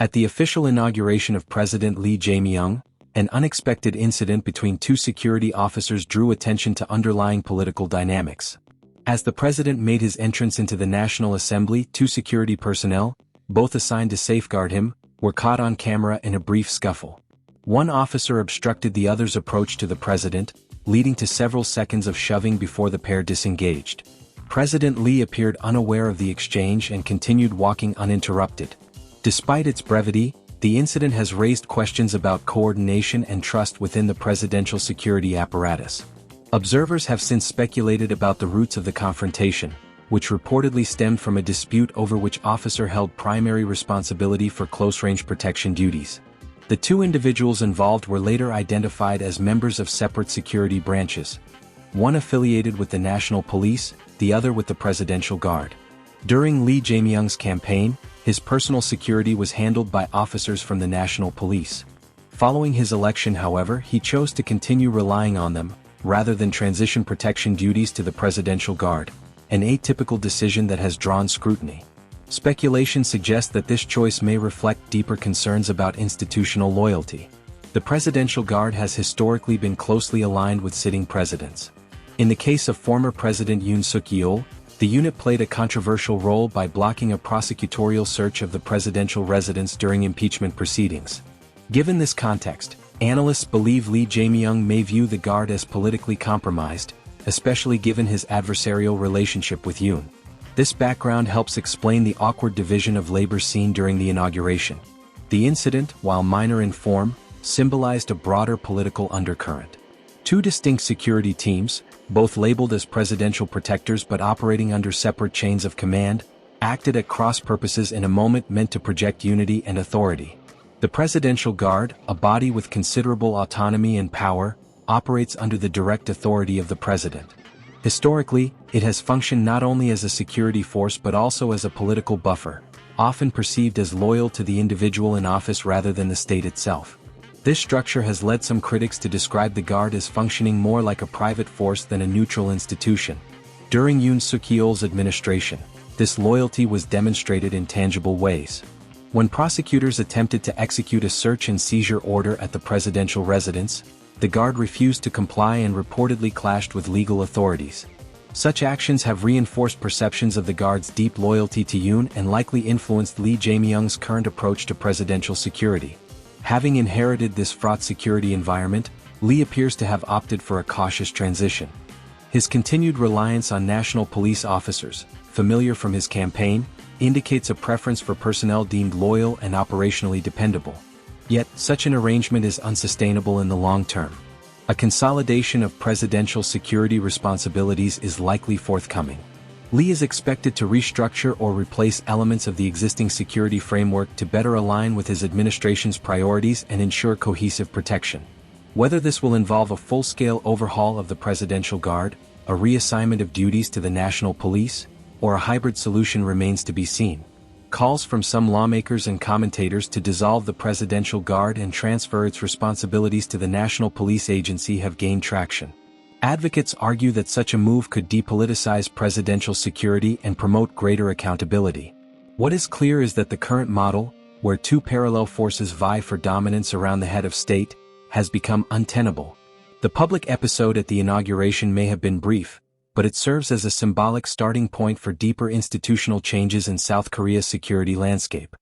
At the official inauguration of President Lee Jae-myung, an unexpected incident between two security officers drew attention to underlying political dynamics. As the president made his entrance into the National Assembly, two security personnel, both assigned to safeguard him, were caught on camera in a brief scuffle. One officer obstructed the other's approach to the president, leading to several seconds of shoving before the pair disengaged. President Lee appeared unaware of the exchange and continued walking uninterrupted. Despite its brevity, the incident has raised questions about coordination and trust within the presidential security apparatus. Observers have since speculated about the roots of the confrontation, which reportedly stemmed from a dispute over which officer held primary responsibility for close-range protection duties. The two individuals involved were later identified as members of separate security branches, one affiliated with the National Police, the other with the Presidential Guard. During Lee Jae-myung's campaign, his personal security was handled by officers from the National Police. Following his election, however, he chose to continue relying on them, rather than transition protection duties to the Presidential Guard, an atypical decision that has drawn scrutiny. Speculation suggests that this choice may reflect deeper concerns about institutional loyalty. The Presidential Guard has historically been closely aligned with sitting presidents. In the case of former President Yoon Suk-yeol, the unit played a controversial role by blocking a prosecutorial search of the presidential residence during impeachment proceedings. Given this context, analysts believe Lee Jae-myung may view the Guard as politically compromised, especially given his adversarial relationship with Yoon. This background helps explain the awkward division of labor seen during the inauguration. The incident, while minor in form, symbolized a broader political undercurrent. Two distinct security teams, both labeled as presidential protectors but operating under separate chains of command, acted at cross purposes in a moment meant to project unity and authority. The Presidential Guard, a body with considerable autonomy and power, operates under the direct authority of the president. Historically, it has functioned not only as a security force but also as a political buffer, often perceived as loyal to the individual in office rather than the state itself. This structure has led some critics to describe the Guard as functioning more like a private force than a neutral institution. During Yoon Suk-yeol's administration, this loyalty was demonstrated in tangible ways. When prosecutors attempted to execute a search and seizure order at the presidential residence, the Guard refused to comply and reportedly clashed with legal authorities. Such actions have reinforced perceptions of the Guard's deep loyalty to Yoon and likely influenced Lee Jae-myung's current approach to presidential security. Having inherited this fraught security environment, Lee appears to have opted for a cautious transition. His continued reliance on national police officers, familiar from his campaign, indicates a preference for personnel deemed loyal and operationally dependable. Yet, such an arrangement is unsustainable in the long term. A consolidation of presidential security responsibilities is likely forthcoming. Lee is expected to restructure or replace elements of the existing security framework to better align with his administration's priorities and ensure cohesive protection. Whether this will involve a full-scale overhaul of the Presidential Guard, a reassignment of duties to the National Police, or a hybrid solution remains to be seen. Calls from some lawmakers and commentators to dissolve the Presidential Guard and transfer its responsibilities to the National Police Agency have gained traction. Advocates argue that such a move could depoliticize presidential security and promote greater accountability. What is clear is that the current model, where two parallel forces vie for dominance around the head of state, has become untenable. The public episode at the inauguration may have been brief, but it serves as a symbolic starting point for deeper institutional changes in South Korea's security landscape.